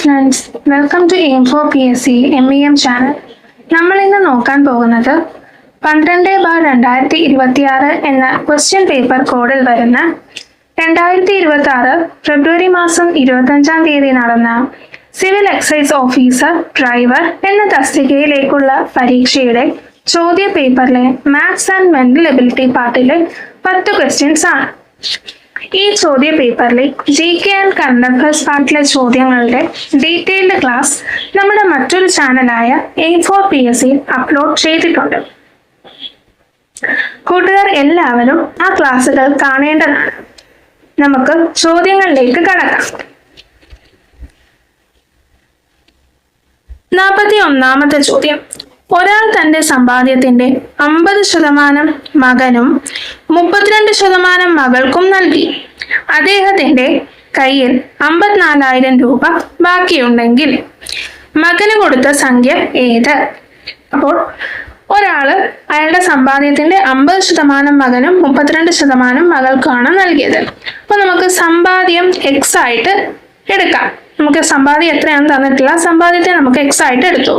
Friends, welcome to aim for PSC MEM channel. നമ്മൾ ഇന്ന് നോക്കാൻ പോകുന്നത് 12/2026 എന്ന ക്വസ്റ്റ്യൻ പേപ്പർ കോഡിൽ വരുന്ന 2026 ഫെബ്രുവരി മാസം 25-ാം തീയതി നടന്ന സിവിൽ എക്സൈസ് ഓഫീസർ ഡ്രൈവർ എന്ന തസ്തികയിലേക്കുള്ള പരീക്ഷയുടെ ചോദ്യ പേപ്പറിലെ മാത്സ് ആൻഡ് മെന്റൽ എബിലിറ്റി പാർട്ടിലെ 10 ക്വസ്റ്റ്യൻസ് ആണ്. ഈ ചോദ്യ പേപ്പറിലെ GK ആൻഡ് കറണ്ട് അഫയേഴ്സ് പാർട്ടിലെ ചോദ്യങ്ങളുടെ ഡീറ്റെയിൽഡ് ക്ലാസ് നമ്മുടെ മറ്റൊരു ചാനലായ എയിം ഫോർ PSC അപ്ലോഡ് ചെയ്തിട്ടുണ്ട്. കൂട്ടുകാർ എല്ലാവരും ആ ക്ലാസ്സുകൾ കാണേണ്ടതാണ്. നമുക്ക് ചോദ്യങ്ങളിലേക്ക് കടക്കാം. 41ാമത്തെ ചോദ്യം. ഒരാൾ തന്റെ സമ്പാദ്യത്തിന്റെ 50% മകനും 32% മകൾക്കും നൽകി. അദ്ദേഹത്തിന്റെ കയ്യിൽ 54,000 രൂപ ബാക്കിയുണ്ടെങ്കിൽ മകന് കൊടുത്ത സംഖ്യ ഏത്? അപ്പോൾ ഒരാള് അയാളുടെ സമ്പാദ്യത്തിന്റെ 50% മകനും 32% മകൾക്കാണ് നൽകിയത്. അപ്പൊ നമുക്ക് സമ്പാദ്യം X ആയിട്ട് എടുക്കാം. നമുക്ക് സമ്പാദ്യം എത്രയാണെന്ന് തന്നിട്ടില്ല, സമ്പാദ്യത്തെ നമുക്ക് X ആയിട്ട് എടുത്തു.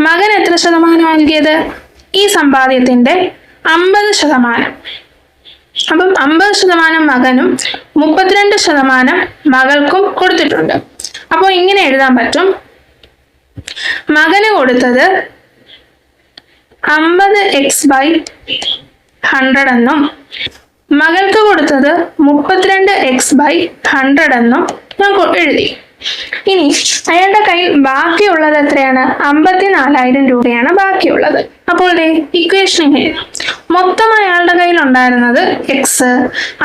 മകൻ എത്ര ശതമാനം നൽകിയത്? ഈ സമ്പാദ്യത്തിന്റെ 50%. അപ്പം 50% മകനും 32% മകൾക്കും കൊടുത്തിട്ടുണ്ട്. അപ്പോൾ ഇങ്ങനെ എഴുതാൻ പറ്റും. മകന് കൊടുത്തത് 50x/100 എന്നും മകൾക്ക് കൊടുത്തത് 32x/100 എന്നും ഞാൻ എഴുതി. ഇനി അയാളുടെ കയ്യിൽ ബാക്കിയുള്ളത് എത്രയാണ്? 54,000 രൂപയാണ് ബാക്കിയുള്ളത്. അപ്പോൾ ഇക്വേഷൻ മൊത്തം അയാളുടെ കയ്യിൽ ഉണ്ടായിരുന്നത് X.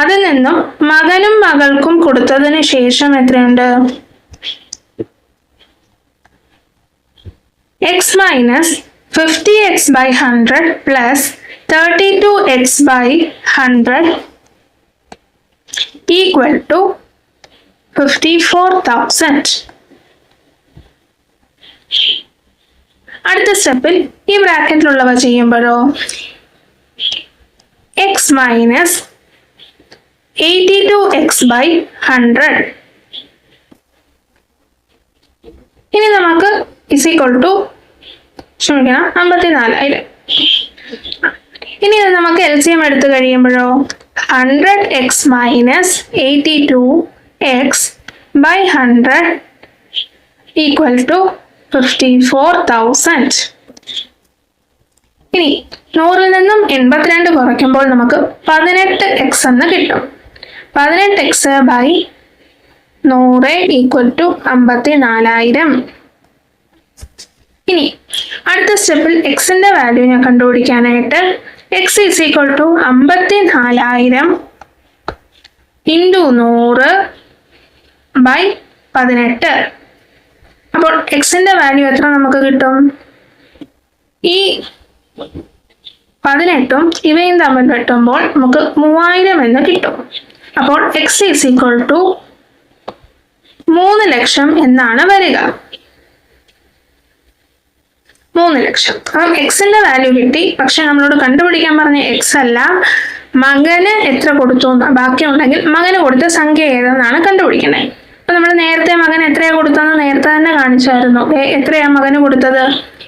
അതിൽ നിന്നും മകനും മകൾക്കും കൊടുത്തതിന് ശേഷം എത്രയുണ്ട്? X - 50x/100 plus 32x/100 equal to 54,000. അടുത്ത സ്റ്റെപ്പിൽ ഈ ബ്രാക്കറ്റിലുള്ളവ ചെയ്യുമ്പോഴോ X - 82x/100. ഇനി നമുക്ക് ക്ഷമിക്കണം 54,000. ഇനി നമുക്ക് LCM എടുത്തു കഴിയുമ്പോഴോ 100x - 82x/100 equal to 54,000. ഇനി 100-ൽ നിന്നും 82 കുറയ്ക്കുമ്പോൾ നമുക്ക് 18x എന്ന് കിട്ടും. 18x/100 equal to 54,000. ഇനി അടുത്ത സ്റ്റെപ്പിൽ Xന്റെ വാല്യൂവിനെ കണ്ടുപിടിക്കാനായിട്ട് X is equal to 54,000 into 100/18. അപ്പോൾ Xന്റെ വാല്യൂ എത്ര നമുക്ക് കിട്ടും? ഈ 18ഉം ഇവയും തമ്മിൽ വെട്ടുമ്പോൾ നമുക്ക് 3000 എന്ന് കിട്ടും. അപ്പോൾ X is equal to 3 ലക്ഷം എന്നാണ് വരിക. 3 ലക്ഷം. അപ്പം Xന്റെ വാല്യൂ കിട്ടി. പക്ഷെ നമ്മളോട് കണ്ടുപിടിക്കാൻ പറഞ്ഞ X അല്ല, മകന് എത്ര കൊടുത്തു, ബാക്കി ഉണ്ടെങ്കിൽ മകന് കൊടുത്ത സംഖ്യ ഏതെന്നാണ് കണ്ടുപിടിക്കണേ. അപ്പൊ നമ്മൾ നേരത്തെ മകൻ എത്രയാ കൊടുത്തതെന്ന് നേരത്തെ തന്നെ കാണിച്ചായിരുന്നു. എത്രയാ മകന് കൊടുത്തത്?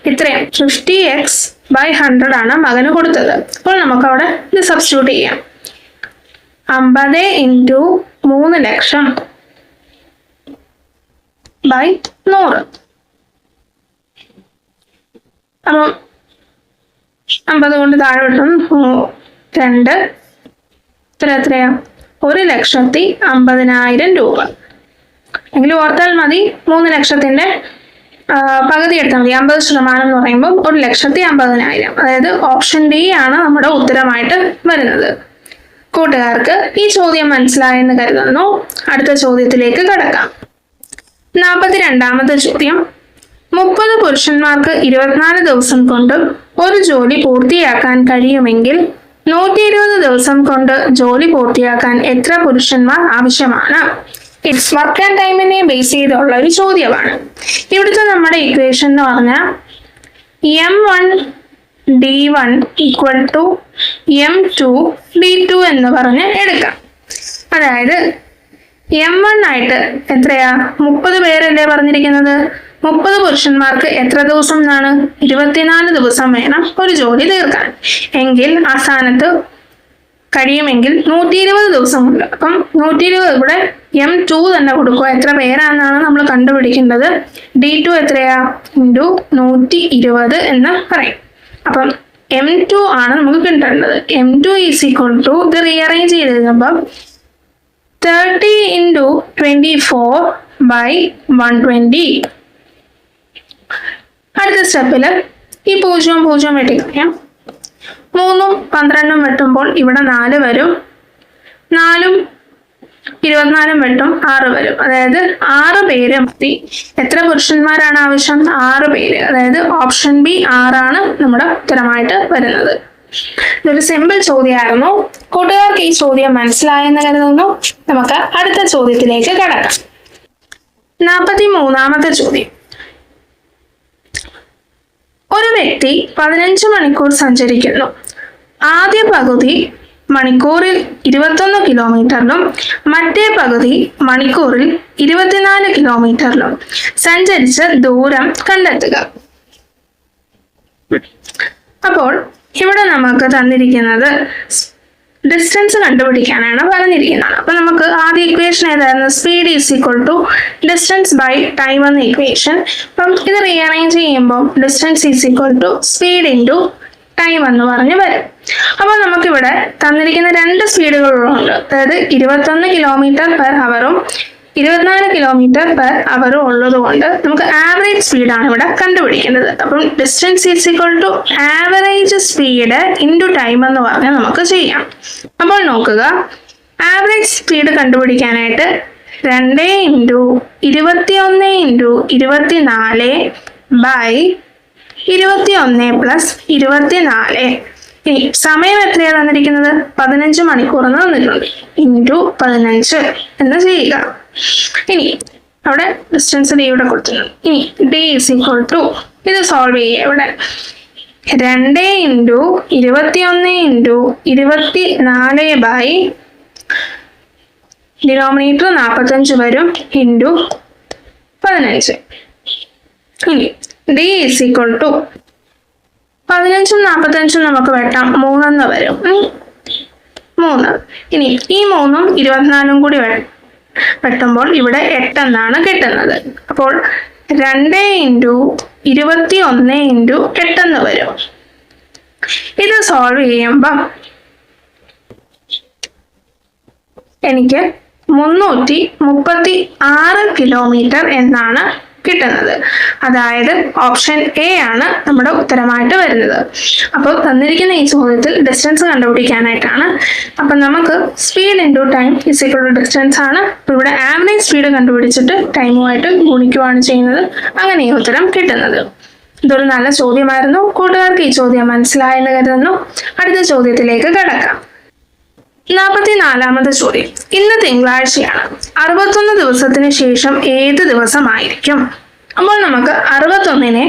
ഇത്രയും 50x/100 ആണ് മകന് കൊടുത്തത്. അപ്പോൾ നമുക്ക് അവിടെ ഇത് സബ്സ്റ്റിറ്റ്യൂട്ട് ചെയ്യാം. 50 × 3 ലക്ഷം /100. അപ്പം 50 കൊണ്ട് താഴെ വിട്ടും 2 എത്രയാ? 1,50,000 രൂപ. എങ്കിലും ഓർത്താൽ മതി, 3 ലക്ഷത്തിന്റെ പകുതി എടുത്താൽ മതി. 50% എന്ന് പറയുമ്പോൾ 1,50,000. അതായത് ഓപ്ഷൻ D ആണ് നമ്മുടെ ഉത്തരമായിട്ട് വരുന്നത്. കൂട്ടുകാർക്ക് ഈ ചോദ്യം മനസ്സിലായെന്ന് കരുതുന്നു. അടുത്ത ചോദ്യത്തിലേക്ക് കടക്കാം. 42ാമത്തെ ചോദ്യം. 30 പുരുഷന്മാർക്ക് 24 ദിവസം കൊണ്ട് ഒരു ജോലി പൂർത്തിയാക്കാൻ കഴിയുമെങ്കിൽ 120 ദിവസം കൊണ്ട് ജോലി പൂർത്തിയാക്കാൻ എത്ര പുരുഷന്മാർ ആവശ്യമാണ്? വർക്ക് ആൻഡ് ടൈമിനെ ബേസ് ചെയ്തുള്ള ഒരു ചോദ്യമാണ്. ഇവിടുത്തെ നമ്മുടെ ഇക്വേഷൻ എന്ന് പറഞ്ഞാൽ M1D1 equal to M2D2 എന്ന് പറഞ്ഞ് എടുക്കാം. അതായത് M1 ആയിട്ട് എത്രയാ? 30 പേരല്ലേ പറഞ്ഞിരിക്കുന്നത്. 30 പുരുഷന്മാർക്ക് എത്ര ദിവസം എന്നാണ്? 24 ദിവസം വേണം ഒരു ജോലി തീർക്കാൻ. എങ്കിൽ ആ സ്ഥാനത്ത് കഴിയുമെങ്കിൽ 120 ദിവസമുണ്ട്. അപ്പം 120 ഇവിടെ M2 തന്നെ കൊടുക്കുക. എത്ര പേരാണെന്നാണ് നമ്മൾ കണ്ടുപിടിക്കേണ്ടത്. D2 എത്രയാ? ഇൻറ്റു 120 എന്ന് പറയും. അപ്പം M2 ആണ് നമുക്ക് കിട്ടേണ്ടത്. M2 ഈസ് ഈക്വൽ ടു ഇത് റീഅറേഞ്ച് ചെയ്ത് കഴിയുമ്പം 30 ഇൻറ്റു 24 ബൈ 120. അടുത്ത സ്റ്റെപ്പിൽ ഈ 0 വെട്ടിക്കളയാം. 3ഉം 12ഉം വെട്ടുമ്പോൾ ഇവിടെ 4 വരും. 4ഉം 24ഉം വെട്ടും 6 വരും. അതായത് 6 പേര് മതി. എത്ര പുരുഷന്മാരാണ് ആവശ്യം? 6 പേര്. അതായത് ഓപ്ഷൻ ബി 6 ആണ് നമ്മുടെ ഉത്തരമായിട്ട് വരുന്നത്. ഇതൊരു സിമ്പിൾ ചോദ്യമായിരുന്നു. കൂട്ടുകാർക്ക് ഈ ചോദ്യം മനസ്സിലായെന്ന് കരുതുന്നു. നമുക്ക് അടുത്ത ചോദ്യത്തിലേക്ക് കടക്കാം. 43ാമത്തെ ചോദ്യം. ഒരു വ്യക്തി 15 മണിക്കൂർ സഞ്ചരിക്കുന്നു. ആദ്യ പകുതി മണിക്കൂറിൽ 21 കിലോമീറ്ററിലും മറ്റേ പകുതി മണിക്കൂറിൽ 24 കിലോമീറ്ററിലും സഞ്ചരിച്ച ദൂരം കണ്ടെത്തുക. അപ്പോൾ ഇവിടെ നമുക്ക് തന്നിരിക്കുന്നത് ഡിസ്റ്റൻസ് കണ്ടുപിടിക്കാനാണ് പറഞ്ഞിരിക്കുന്നത്. അപ്പൊ നമുക്ക് ആദ്യ ഇക്വേഷൻ ഏതായിരുന്നു? Speed is equal to distance by time എന്ന ഇക്വേഷൻ. അപ്പം ഇത് റീഅറേഞ്ച് ചെയ്യുമ്പോൾ distance is equal to speed into time എന്ന് പറഞ്ഞ് വരും. അപ്പോൾ നമുക്കിവിടെ തന്നിരിക്കുന്ന 2 സ്പീഡുകളുണ്ട്. അതായത് 21 കിലോമീറ്റർ പെർ ഹവറും 24 കിലോമീറ്റർ പെർ അവറും ഉള്ളത് കൊണ്ട് നമുക്ക് ആവറേജ് സ്പീഡാണ് ഇവിടെ കണ്ടുപിടിക്കേണ്ടത്. അപ്പം distance is equal to average speed into time എന്ന് പറഞ്ഞാൽ നമുക്ക് ചെയ്യാം. അപ്പോൾ നോക്കുക, ആവറേജ് സ്പീഡ് കണ്ടുപിടിക്കാനായിട്ട് 2 ഇൻറ്റു 21 ഇൻറ്റു 24 ബൈ 21 പ്ലസ് 24. ഇനി സമയം എത്രയാണ് തന്നിരിക്കുന്നത്? 15 മണിക്കൂർ എന്ന് തന്നിട്ടുണ്ട്. ഇൻറ്റു 15 എന്ന് ചെയ്യുക. ഇനി അവിടെ ഡിസ്റ്റൻസ് ഡി ഇവിടെ കൊടുത്തിട്ടുണ്ട്. ഇനി ഡി ഈസ് ഈക്വൽ ടു ഇത് സോൾവ് ചെയ്യുക. ഇവിടെ 2 ഇൻറ്റു 21 ഇൻറ്റു 24 ബൈ ഡിനോമിനേറ്റർ 45 വരും ഇൻറ്റു 15. ഇനി ഡി ഈസ് ഈക്വൽ ടു 15ഉം 45ഉം നമുക്ക് വെട്ടാം. 3 എന്ന് വരും. 3. ഇനി ഈ 3ഉം 24ഉം കൂടി വെട്ടുമ്പോൾ ഇവിടെ 8 എന്നാണ് കിട്ടുന്നത്. അപ്പോൾ 2 ഇൻറ്റു 21 ഇൻറ്റു 8 എന്ന് വരും. ഇത് സോൾവ് ചെയ്യുമ്പം എനിക്ക് 336 കിലോമീറ്റർ എന്നാണ് കിട്ടുന്നത്. അതായത് ഓപ്ഷൻ എ ആണ് നമ്മുടെ ഉത്തരമായിട്ട് വരുന്നത്. അപ്പോൾ തന്നിരിക്കുന്ന ഈ ചോദ്യത്തിൽ ഡിസ്റ്റൻസ് കണ്ടുപിടിക്കാനായിട്ടാണ്. അപ്പം നമുക്ക് speed into time is equal to distance ആണ്. അപ്പോൾ ഇവിടെ ആവറേജ് സ്പീഡ് കണ്ടുപിടിച്ചിട്ട് ടൈമുമായിട്ട് ഗുണിക്കുകയാണ് ചെയ്യുന്നത്. അങ്ങനെ ഈ ഉത്തരം കിട്ടുന്നത്. ഇതൊരു നല്ല ചോദ്യമായിരുന്നു. കൂട്ടുകാർക്ക് ഈ ചോദ്യം മനസ്സിലായെന്ന് കരുതുന്നു. അടുത്ത ചോദ്യത്തിലേക്ക് കടക്കാം. 44ാമത്തെ ചോദ്യം. ഇന്ന് തിങ്കളാഴ്ചയാണ്. 61 ദിവസത്തിന് ശേഷം ഏത് ദിവസമായിരിക്കും? അപ്പോൾ നമുക്ക് 61നെ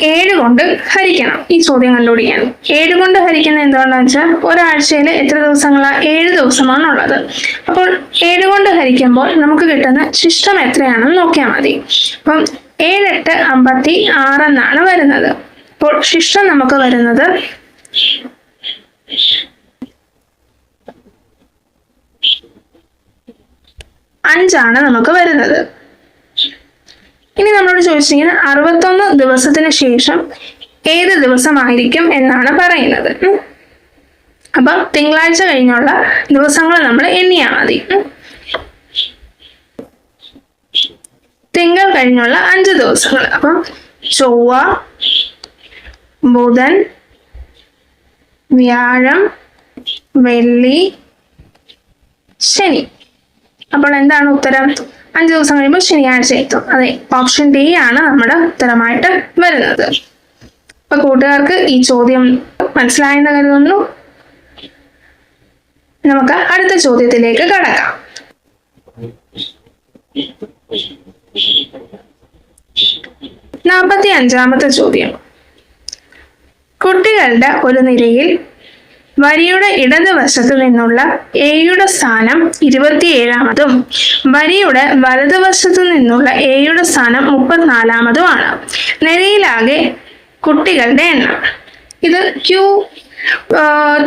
7 കൊണ്ട് ഹരിക്കണം ഈ ചോദ്യം കണ്ടുപിടിക്കാൻ. 7 കൊണ്ട് ഹരിക്കുന്നത് എന്താണെന്ന് വെച്ചാൽ ഒരാഴ്ചയിൽ എത്ര ദിവസങ്ങളാണ്? 7 ദിവസമാണുള്ളത്. അപ്പോൾ 7 കൊണ്ട് ഹരിക്കുമ്പോൾ നമുക്ക് കിട്ടുന്ന ശിഷ്ടം എത്രയാണെന്ന് നോക്കിയാൽ മതി. അപ്പം 7 8 56 എന്നാണ് വരുന്നത്. അപ്പോൾ ശിഷ്ടം നമുക്ക് വരുന്നത് 5 ആണ് നമുക്ക് വരുന്നത്. ഇനി നമ്മളോട് ചോദിച്ചിരിക്കുന്നത് 61 ദിവസത്തിന് ശേഷം ഏത് ദിവസമായിരിക്കും എന്നാണ് പറയുന്നത്. അപ്പൊ തിങ്കളാഴ്ച കഴിഞ്ഞുള്ള ദിവസങ്ങൾ നമ്മൾ എണ്ണിയാൽ മതി. തിങ്കൾ കഴിഞ്ഞുള്ള 5 ദിവസങ്ങൾ. അപ്പം ചൊവ്വ, ബുധൻ, വ്യാഴം, വെള്ളി, ശനി. അപ്പോൾ എന്താണ് ഉത്തരം? 5 ദിവസം കഴിയുമ്പോൾ ശനിയാഴ്ച എത്തും. അതെ, ഓപ്ഷൻ ഡി ആണ് നമ്മുടെ ഉത്തരമായിട്ട് വരുന്നത്. അപ്പൊ കൂട്ടുകാർക്ക് ഈ ചോദ്യം മനസ്സിലായെന്ന് കരുതുന്നു. നമുക്ക് അടുത്ത ചോദ്യത്തിലേക്ക് കടക്കാം. 45ാമത്തെ ചോദ്യം. കുട്ടികളുടെ ഒരു നിരയിൽ വരിയുടെ ഇടതുവശത്ത് നിന്നുള്ള എയുടെ സ്ഥാനം 27-മതും വരിയുടെ വലതുവശത്തു നിന്നുള്ള എയുടെ സ്ഥാനം 34-മതുമാണ്. നിരയിലാകെ കുട്ടികളുടെ എണ്ണം. ഇത് ക്യൂ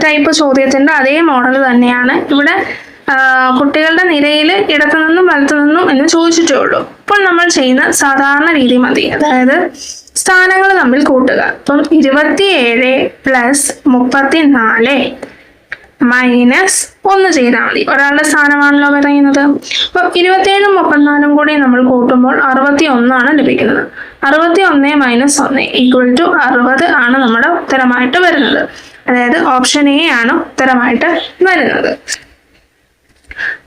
ടൈപ്പ് ചോദ്യത്തിന്റെ അതേ മോഡൽ തന്നെയാണ്. ഇവിടെ കുട്ടികളുടെ നിരയിൽ ഇടത്തു നിന്നും വലത്തു നിന്നും എന്ന് ചോദിച്ചിട്ടേ ഉള്ളൂ. ഇപ്പോൾ നമ്മൾ ചെയ്യുന്ന സാധാരണ രീതി മതി. അതായത് സ്ഥാനങ്ങൾ തമ്മിൽ കൂട്ടുക. അപ്പം 27 + 34 മൈനസ് 1 ചെയ്താൽ മതി. ഒരാളുടെ സ്ഥാനമാണല്ലോ പറയുന്നത്. അപ്പം 27 34 കൂടി നമ്മൾ കൂട്ടുമ്പോൾ 61 ലഭിക്കുന്നത്. 61 - 1 = 60 ആണ് നമ്മുടെ ഉത്തരമായിട്ട് വരുന്നത്. അതായത് ഓപ്ഷൻ എ ആണ് ഉത്തരമായിട്ട് വരുന്നത്.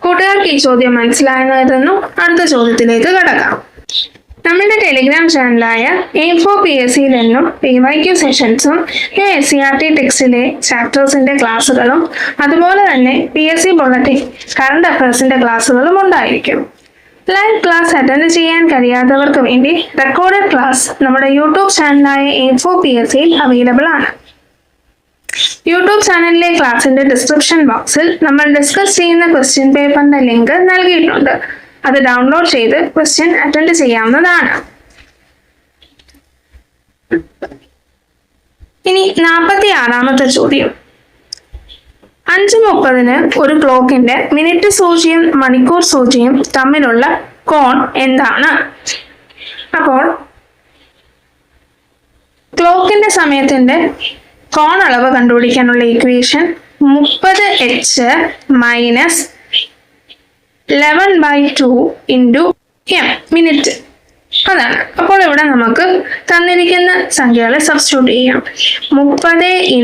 കൂട്ടുകാർക്ക് ഈ ചോദ്യം മനസ്സിലായെന്ന് കരുതുന്നു. അടുത്ത ചോദ്യത്തിലേക്ക് കടക്കാം. നമ്മുടെ ടെലിഗ്രാം ചാനലായ A4PSCയിൽ നിന്നും PYQ സെഷൻസും SCERT ടെക്സ്റ്റിലെ ചാപ്റ്റേഴ്സിന്റെ ക്ലാസ്സുകളും അതുപോലെ തന്നെ PSC ബുള്ളറ്റിൻ കറണ്ട് അഫയേഴ്സിന്റെ ക്ലാസ്സുകളും ഉണ്ടായിരിക്കും. ലൈവ് ക്ലാസ് അറ്റൻഡ് ചെയ്യാൻ കഴിയാത്തവർക്ക് വേണ്ടി റെക്കോർഡഡ് ക്ലാസ് നമ്മുടെ യൂട്യൂബ് ചാനലായ A4PSCയിൽ അവൈലബിൾ ആണ്. യൂട്യൂബ് ചാനലിലെ ക്ലാസിന്റെ ഡിസ്ക്രിപ്ഷൻ ബോക്സിൽ നമ്മൾ ഡിസ്കസ് ചെയ്യുന്ന ക്വസ്റ്റ്യൻ പേപ്പറിന്റെ ലിങ്ക് നൽകിയിട്ടുണ്ട്. അത് ഡൗൺലോഡ് ചെയ്ത് ക്വസ്റ്റ്യൻ അറ്റൻഡ് ചെയ്യാവുന്നതാണ്. ഇനി 46-മത്തെ ചോദ്യം. 5:30 ഒരു ക്ലോക്കിന്റെ മിനിറ്റ് സൂചിയും മണിക്കൂർ സൂചിയും തമ്മിലുള്ള കോൺ എന്താണ്? അപ്പോൾ ക്ലോക്കിന്റെ സമയത്തിന്റെ കോൺ അളവ് കണ്ടുപിടിക്കാനുള്ള ഇക്വേഷൻ 30h - 11/2 × മിനിറ്റ് അതാണ്. അപ്പോൾ ഇവിടെ നമുക്ക് തന്നിരിക്കുന്ന സംഖ്യകളെ സബ്സ്റ്റിറ്റ്യൂട്ട് ചെയ്യാം. 30 ×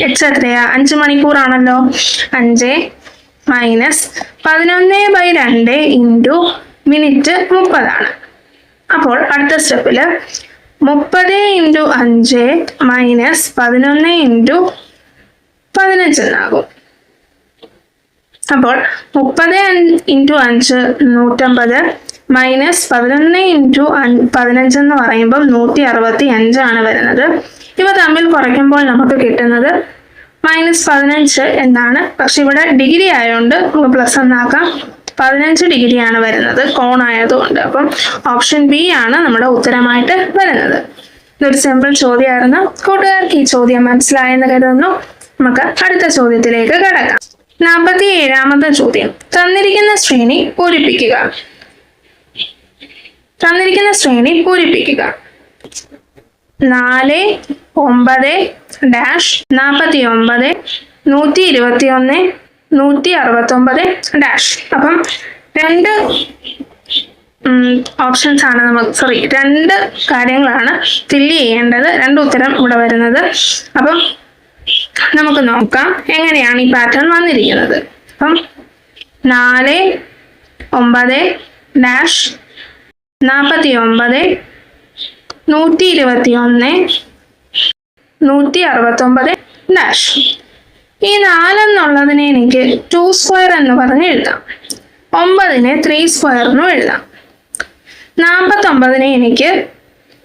h എത്രയാ? 5 മണിക്കൂറാണല്ലോ. 5 - 11/2 × മിനിറ്റ് 30 അപ്പോൾ അടുത്ത സ്റ്റെപ്പില് 30 × 5 - 11 × 15 എന്നാകും. അപ്പോൾ 30 × 5 150 -11 × 15 എന്ന് പറയുമ്പോൾ 165 വരുന്നത്. ഇവ തമ്മിൽ കുറയ്ക്കുമ്പോൾ നമുക്ക് കിട്ടുന്നത് -15 എന്നാണ്. പക്ഷെ ഇവിടെ ഡിഗ്രി ആയതുകൊണ്ട് നമുക്ക് പ്ലസ് എന്നാക്കാം. 15 ഡിഗ്രിയാണ് വരുന്നത് കോൺ ആയതുകൊണ്ട്. അപ്പം ഓപ്ഷൻ ബി ആണ് നമ്മുടെ ഉത്തരമായിട്ട് വരുന്നത്. ഇതൊരു സിമ്പിൾ ചോദ്യമായിരുന്നു. കൂട്ടുകാർക്ക് ഈ ചോദ്യം മനസ്സിലായെന്ന് കരുതുന്നു. നമുക്ക് അടുത്ത ചോദ്യത്തിലേക്ക് കടക്കാം. 47-മത്തെ ചോദ്യം. തന്നിരിക്കുന്ന ശ്രേണി പൂരിപ്പിക്കുക. 4 9 -49 121 169 അപ്പം രണ്ട് ഓപ്ഷൻസ് ആണ് രണ്ട് കാര്യങ്ങളാണ് ഫില്ല് ചെയ്യേണ്ടത്. രണ്ട് ഉത്തരം ഇവിടെ വരുന്നത്. അപ്പം നമുക്ക് നോക്കാം എങ്ങനെയാണ് ഈ പാറ്റേൺ വന്നിരിക്കുന്നത്. അപ്പം 4 9 -49 121 169 ഈ 4 എന്നുള്ളതിനെ എനിക്ക് 2² എന്ന് പറഞ്ഞ് എഴുതാം. 9-നെ 3² എന്നും എഴുതാം. 49-നെ എനിക്ക്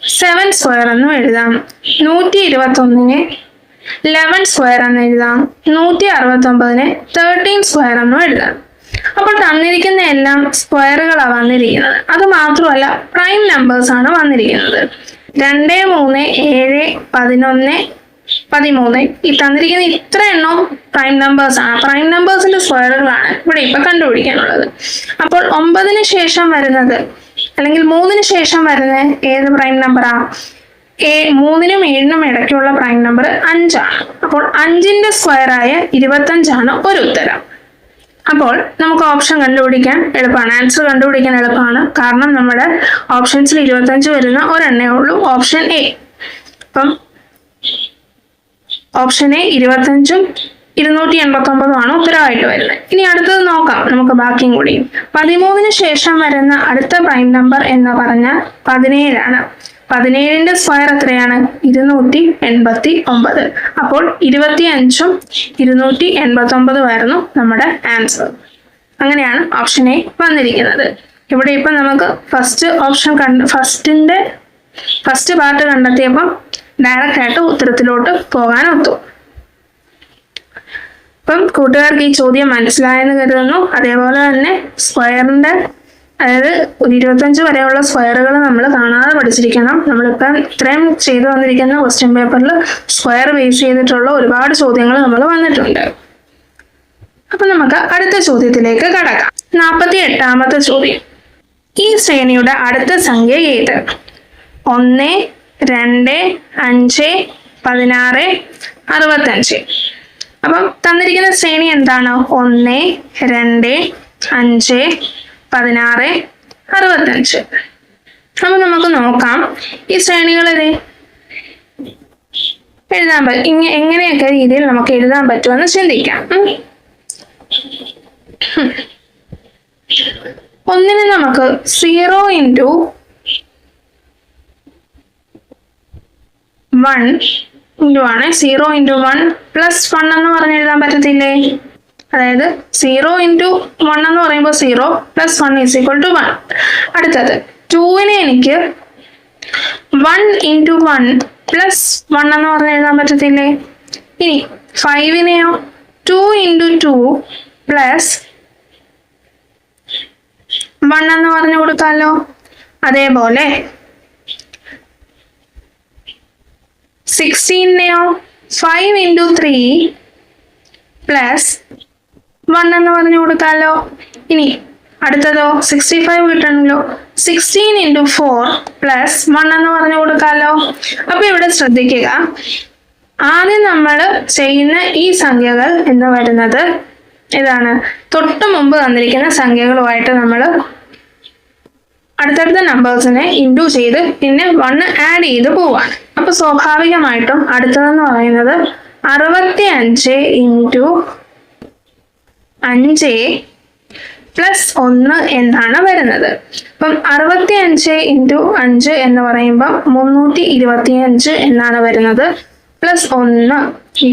7² എന്നും എഴുതാം. 121-നെ 11² എന്ന് എഴുതാം. 169-നെ 13² എന്നും എഴുതാം. അപ്പോൾ തന്നിരിക്കുന്ന എല്ലാം സ്ക്വയറുകളാണ് വന്നിരിക്കുന്നത്. അത് മാത്രമല്ല പ്രൈം നമ്പേഴ്സ് ആണ് വന്നിരിക്കുന്നത്. 2 3 7 11 13 ഈ തന്നിരിക്കുന്ന ഇത്ര എണ്ണം പ്രൈം നമ്പേഴ്സ് ആണ്. പ്രൈം നമ്പേഴ്സിന്റെ സ്ക്വയറുകളാണ് ഇവിടെ ഇപ്പൊ കണ്ടുപിടിക്കാനുള്ളത്. അപ്പോൾ 9-ന് ശേഷം വരുന്നത് അല്ലെങ്കിൽ 3-ന് ശേഷം വരുന്ന ഏത് പ്രൈം നമ്പറാ? 3-നും 7-നും ഇടയ്ക്കുള്ള പ്രൈം നമ്പർ 5 ആണ്. അപ്പോൾ 5-ന്റെ സ്ക്വയറായ 25 ഒരു ഉത്തരം. അപ്പോൾ നമുക്ക് ഓപ്ഷൻ കണ്ടുപിടിക്കാൻ എളുപ്പമാണ്. ആൻസർ കണ്ടുപിടിക്കാൻ എളുപ്പമാണ്. കാരണം നമ്മുടെ ഓപ്ഷൻസിൽ 25 വരുന്ന ഒരെണ്ണേ ഉള്ളൂ, ഓപ്ഷൻ എ. അപ്പം ഓപ്ഷൻ എ 25-ഉം 289 ഉത്തരവായിട്ട് വരുന്നത്. ഇനി അടുത്തത് നോക്കാം നമുക്ക് ബാക്കിയും കൂടി. 13-ന് ശേഷം വരുന്ന അടുത്ത പ്രൈം നമ്പർ എന്ന് പറഞ്ഞാൽ 17 ആണ്. 17-ന്റെ സ്ക്വയർ എത്രയാണ്? 289. അപ്പോൾ 25-ഉം 289 ആയിരുന്നു നമ്മുടെ ആൻസർ. അങ്ങനെയാണ് ഓപ്ഷൻ എ വന്നിരിക്കുന്നത്. ഇവിടെ ഇപ്പം നമുക്ക് ഫസ്റ്റ് പാർട്ട് കണ്ടെത്തിയപ്പം ഡയറക്റ്റ് ആയിട്ട് ഉത്തരത്തിലോട്ട് പോകാൻ ഒത്തു. അപ്പം കൂട്ടുകാർക്ക് ഈ ചോദ്യം മനസ്സിലായെന്ന് കരുതുന്നു. അതേപോലെ തന്നെ സ്ക്വയറിന്റെ അതായത് 25 വരെയുള്ള സ്ക്വയറുകൾ നമ്മൾ കാണാതെ പഠിച്ചിരിക്കണം. നമ്മളിപ്പം ഇത്രയും ചെയ്തു വന്നിരിക്കുന്ന ക്വസ്റ്റ്യൻ പേപ്പറിൽ സ്ക്വയർ ബേസ് ചെയ്തിട്ടുള്ള ഒരുപാട് ചോദ്യങ്ങൾ നമ്മൾ വന്നിട്ടുണ്ട്. അപ്പൊ നമുക്ക് അടുത്ത ചോദ്യത്തിലേക്ക് കടക്കാം. 48ാമത്തെ ചോദ്യം. ഈ ശ്രേണിയുടെ അടുത്ത സംഖ്യ ഏത്? 1, 2, 5, 16, 65. അപ്പം തന്നിരിക്കുന്ന ശ്രേണി എന്താണ്? 1, 2, 5, 16, 65. അപ്പൊ നമുക്ക് നോക്കാം ഈ ശ്രേണികളെ എഴുതാൻ എങ്ങനെയൊക്കെ രീതിയിൽ നമുക്ക് എഴുതാൻ പറ്റുമെന്ന് ചിന്തിക്കാം. ഒന്നിന് നമുക്ക് 0 × 1 ആണ്. 0 × 1 + 1 എന്ന് പറഞ്ഞ് എഴുതാൻ പറ്റത്തില്ലേ? അതായത് 0 × 1 എന്ന് പറയുമ്പോൾ 0 + 1 = 1. അടുത്തത് 2നെ എനിക്ക് 1 × 1 + 1 എന്ന് പറഞ്ഞ് എഴുതാൻ പറ്റത്തില്ലേ? ഇനി 5നെയോ 2 × 2 + 1 എന്ന് പറഞ്ഞു കൊടുക്കാമല്ലോ. അതേപോലെ 16നെയോ 5 × 3 + 1 എന്ന് പറഞ്ഞു കൊടുക്കാമല്ലോ. ഇനി അടുത്തതോ 65 കിട്ടണമല്ലോ. 16 × 4 + 1 എന്ന് പറഞ്ഞു കൊടുക്കാമല്ലോ. അപ്പൊ ഇവിടെ ശ്രദ്ധിക്കുക, ആദ്യം നമ്മൾ ചെയ്യുന്ന ഈ സംഖ്യകൾ എന്ന് വരുന്നത് ഇതാണ്. തൊട്ട് മുമ്പ് തന്നിരിക്കുന്ന സംഖ്യകളുമായിട്ട് നമ്മൾ അടുത്തടുത്ത നമ്പേഴ്സിനെ ഇൻഡു ചെയ്ത് പിന്നെ 1 ആഡ് ചെയ്ത് പോവാണ്. അപ്പൊ സ്വാഭാവികമായിട്ടും അടുത്തതെന്ന് പറയുന്നത് 65 × 5 + 1 എന്നാണ് വരുന്നത്. അപ്പം 65 × 5 എന്ന് പറയുമ്പോൾ 325 എന്നാണ് വരുന്നത്. +1 =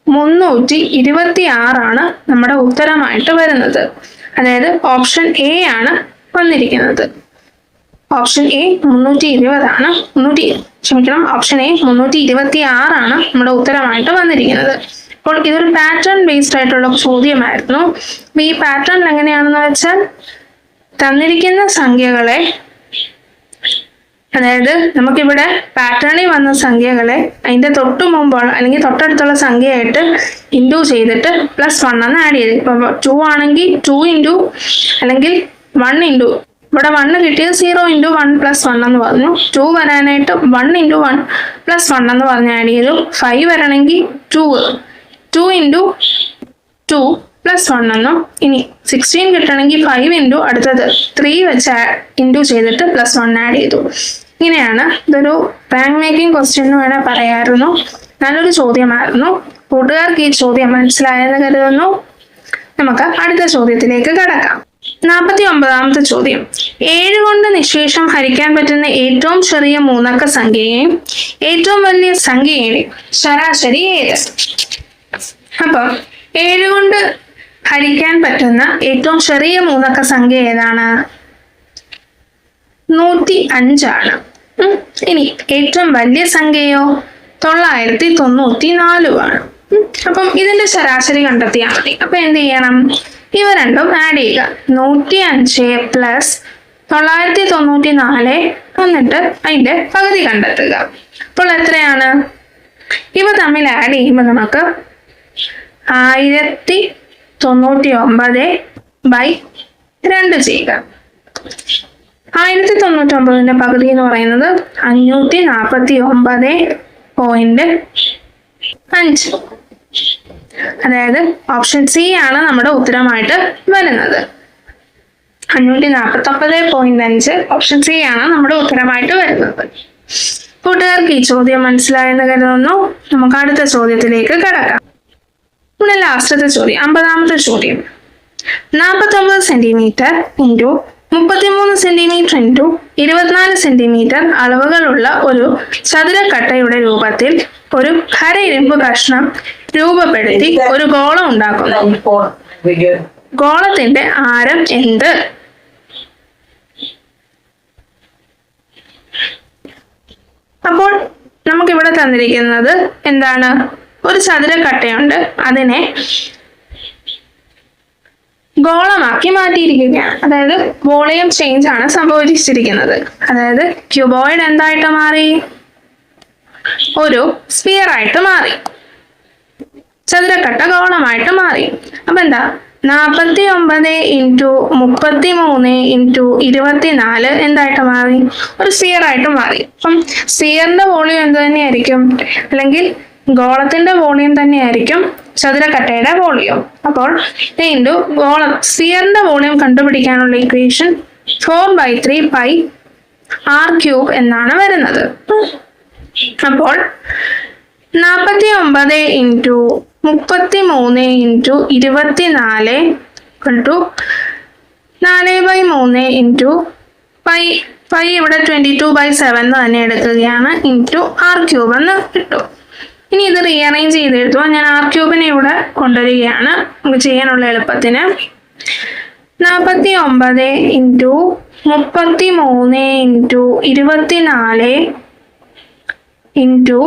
326 ആണ് നമ്മുടെ ഉത്തരമായിട്ട് വരുന്നത്. അതായത് ഓപ്ഷൻ എ ആണ് വന്നിരിക്കുന്നത്. ഓപ്ഷൻ എ 320 ആണ്. ഓപ്ഷൻ എ 326 ആണ് നമ്മുടെ ഉത്തരമായിട്ട് വന്നിരിക്കുന്നത്. അപ്പോൾ ഇതൊരു പാറ്റേൺ ബേസ്ഡ് ആയിട്ടുള്ള ചോദ്യമായിരുന്നു. ഈ പാറ്റേൺ എങ്ങനെയാണെന്ന് വെച്ചാൽ തന്നിരിക്കുന്ന സംഖ്യകളെ, അതായത് നമുക്കിവിടെ പാറ്റേണിൽ വന്ന സംഖ്യകളെ അതിന്റെ തൊട്ട് മുമ്പുള്ള അല്ലെങ്കിൽ തൊട്ടടുത്തുള്ള സംഖ്യയായിട്ട് ഇൻഡു ചെയ്തിട്ട് +1 എന്ന് ആഡ് ചെയ്ത്. ഇപ്പൊ 2 ആണെങ്കിൽ 2 അല്ലെങ്കിൽ 1 ഇവിടെ 1 കിട്ടിയത് 0 × 1 + 1 എന്ന് പറഞ്ഞു. 2 വരാനായിട്ട് 1 × 1 + 1 എന്ന് പറഞ്ഞ് ആഡ് ചെയ്തു. 5 വരണമെങ്കിൽ 2 × 2 + 1 എന്നും. ഇനി 16 കിട്ടണമെങ്കിൽ 5 × അടുത്തത് 3 വെച്ച് ഇൻഡു ചെയ്തിട്ട് +1 ആഡ് ചെയ്തു. ഇങ്ങനെയാണ്. ഇതൊരു റാങ്ക് മേക്കിംഗ് ക്വസ്റ്റ്യൻ എന്ന് വേണേൽ പറയാമായിരുന്നു. നല്ലൊരു ചോദ്യമായിരുന്നു. കൂട്ടുകാർക്ക് ഈ ചോദ്യം മനസ്സിലായെന്ന് കരുതുന്നു. നമുക്ക് അടുത്ത ചോദ്യത്തിലേക്ക് കടക്കാം. 49ാമത്തെ ചോദ്യം. 7 കൊണ്ട് നിശേഷം ഹരിക്കാൻ പറ്റുന്ന ഏറ്റവും ചെറിയ മൂന്നക്ക സംഖ്യയെയും ഏറ്റവും വലിയ സംഖ്യയുടെയും ശരാശരി ഏത്? അപ്പം 7 കൊണ്ട് ഹരിക്കാൻ പറ്റുന്ന ഏറ്റവും ചെറിയ മൂന്നക്ക സംഖ്യ ഏതാണ്? 105 ആണ്. ഇനി ഏറ്റവും വലിയ സംഖ്യയോ 994 ആണ്. അപ്പം ഇതിന്റെ ശരാശരി കണ്ടെത്തിയാൽ മതി. അപ്പൊ എന്ത് ചെയ്യണം? ഇവ രണ്ടും ആഡ് ചെയ്യുക. 105 + 994 എന്നിട്ട് അതിന്റെ പകുതി കണ്ടെത്തുക. അപ്പോൾ എത്രയാണ്? ഇവ തമ്മിൽ ആഡ് ചെയ്യുമ്പോൾ നമുക്ക് 1099/2 ചെയ്യുക. 1099ന്റെ പകുതി എന്ന് പറയുന്നത് 549.5. അതായത് ഓപ്ഷൻ സി ആണ് നമ്മുടെ ഉത്തരമായിട്ട് വരുന്നത്. 549.5 ഓപ്ഷൻ സി ആണ് നമ്മുടെ ഉത്തരമായിട്ട് വരുന്നത്. കൂട്ടുകാർക്ക് ഈ ചോദ്യം മനസ്സിലായെന്ന് കരുതുന്നു. നമുക്ക് അടുത്ത ചോദ്യത്തിലേക്ക് കടക്കാം. ഇവിടെ ലാസ്റ്റത്തെ ചോദ്യം, 50ാമത്തെ ചോദ്യം. 49 സെന്റിമീറ്റർ × 33 സെന്റിമീറ്റർ × 24 സെന്റിമീറ്റർ അളവുകളുള്ള ഒരു ചതുരക്കട്ടയുടെ രൂപത്തിൽ ഒരു ഖര-ഇരുമ്പ് കഷ്ണം രൂപപ്പെടുത്തി ഒരു ഗോളം ഉണ്ടാക്കുന്നു. ഗോളത്തിന്റെ ആരം എന്ത്? അപ്പോൾ നമുക്കിവിടെ തന്നിരിക്കുന്നത് എന്താണ്? ഒരു ചതുരക്കട്ടയുണ്ട്, അതിനെ ഗോളമാക്കി മാറ്റിയിരിക്കുകയാണ്. അതായത് വോളിയം ചേഞ്ച് ആണ് സംഭവിച്ചിരിക്കുന്നത്. അതായത് ക്യൂബോയിഡ് എന്തായിട്ട് മാറി? ഒരു സ്ഫിയർ ആയിട്ട് മാറി, ചതുരക്കട്ട ഗോളമായിട്ട് മാറി. അപ്പൊ എന്താ 49 ഇൻറ്റു 33 ഇൻറ്റു 24 എന്തായിട്ട് മാറി? ഒരു സ്ഫിയർ ആയിട്ട് മാറി. അപ്പം സ്ഫിയറിന്റെ വോളിയം എന്ത് തന്നെയായിരിക്കും? അല്ലെങ്കിൽ ഗോളത്തിന്റെ വോളിയം തന്നെയായിരിക്കും ചതുരക്കട്ടയുടെ വോളിയം. അപ്പോൾ ഇൻറ്റു ഗോളം സ്ഫിയറിന്റെ വോളിയം കണ്ടുപിടിക്കാനുള്ള ഇക്വേഷൻ 4/3 പൈ r ക്യൂബ് എന്നാണ് വരുന്നത്. അപ്പോൾ 49 into 33 into 24 into 4/3 into pi ഇവിടെ 22/7 തന്നെ എടുക്കുകയാണ്, ഇൻറ്റു r ക്യൂബ് എന്ന് കിട്ടും. ഇനി ഇത് റീഅറേഞ്ച് ചെയ്തെടുത്തുക. ഞാൻ r ക്യൂബിനെ ഇവിടെ കൊണ്ടുവരികയാണ് നമുക്ക് ചെയ്യാനുള്ള എളുപ്പത്തിന്. 49 ഇൻറ്റു 33 ഇൻറ്റു 24 ഇൻറ്റു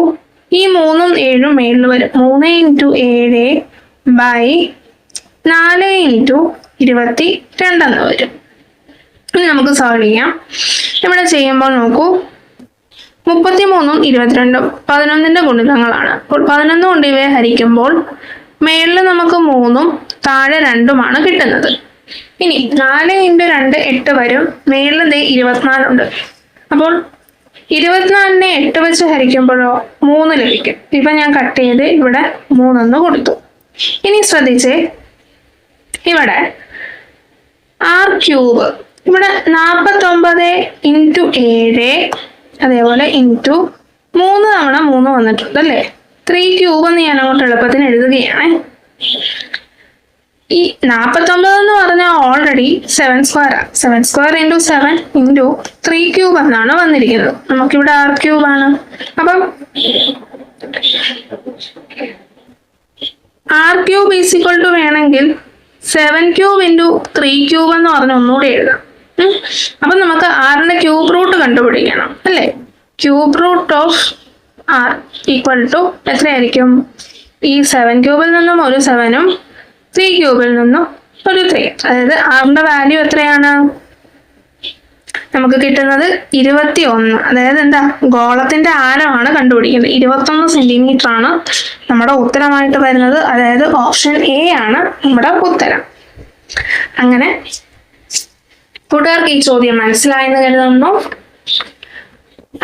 ഈ 3ഉം 7ഉം മേളിൽ വരും. 3 ഇൻറ്റു 7 ബൈ 4 ഇൻറ്റു 22 എന്ന് വരും. ഇനി നമുക്ക് സോൾവ് ചെയ്യാം. ഇവിടെ ചെയ്യുമ്പോൾ നോക്കൂ, 33ഉം 22ഉം 11ന്റെ ഗുണിതങ്ങളാണ്. അപ്പോൾ 11 കൊണ്ട് ഇവയെ ഹരിക്കുമ്പോൾ മേളിൽ നമുക്ക് 3ഉം താഴെ 2ഉമാണ് കിട്ടുന്നത്. ഇനി 4 ഇൻറ്റു 2 8 വരും, മേളിൽ 24 ഉണ്ട്. അപ്പോൾ 24നെ 8 വെച്ച് ഹരിക്കുമ്പോഴോ 3 ലഭിക്കും. ഇപ്പൊ ഞാൻ കട്ട് ചെയ്ത് ഇവിടെ 3 കൊടുത്തു. ഇനി ശ്രദ്ധിച്ചേ, ഇവിടെ r ക്യൂബ് ഇവിടെ 49 ഇൻറ്റു 7 അതേപോലെ ഇൻറ്റു 3 തവണ 3 വന്നിട്ടുണ്ട് അല്ലേ? 3 ക്യൂബ് എന്ന് ഞാൻ അങ്ങോട്ട് എളുപ്പത്തിന് എഴുതുകയാണ്. ഈ 49 എന്ന് പറഞ്ഞാൽ already 7 square 7 square into 7 into 3 cube എന്നാണ് വന്നിരിക്കുന്നത്. നമുക്കിവിടെ r ക്യൂബ് ആണ്. അപ്പം r cube is equal to വേണമെങ്കിൽ 7 ക്യൂബ് ഇൻറ്റു 3 ക്യൂബ് എന്ന് പറഞ്ഞ് ഒന്നുകൂടി എഴുതാം. അപ്പൊ നമുക്ക് ആറിന്റെ ക്യൂബ് റൂട്ട് കണ്ടുപിടിക്കണം അല്ലേ? Cube root of r equal to എത്രയായിരിക്കും? ഈ 7 ക്യൂബിൽ നിന്നും ഒരു 7ഉം 3 ക്യൂബിൽ നിന്നും ഒരു 3. അതായത് ആറിന്റെ വാല്യൂ എത്രയാണ് നമുക്ക് കിട്ടുന്നത്? 21. അതായത് എന്താ, ഗോളത്തിന്റെ ആരമാണ് കണ്ടുപിടിക്കുന്നത്. 21 സെന്റിമീറ്റർ ആണ് നമ്മുടെ ഉത്തരമായിട്ട് വരുന്നത്. അതായത് ഓപ്ഷൻ എ ആണ് നമ്മുടെ ഉത്തരം. അങ്ങനെ കൂട്ടുകാർക്ക് ഈ ചോദ്യം മനസ്സിലായെന്ന് കരുതുന്നു.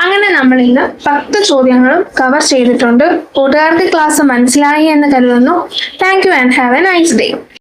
അങ്ങനെ നമ്മൾ ഇന്ന് 10 ചോദ്യങ്ങളും കവർ ചെയ്തിട്ടുണ്ട്. കൂട്ടുകാർക്ക് ക്ലാസ് മനസ്സിലായി എന്ന് കരുതുന്നു. Thank you and have A nice day.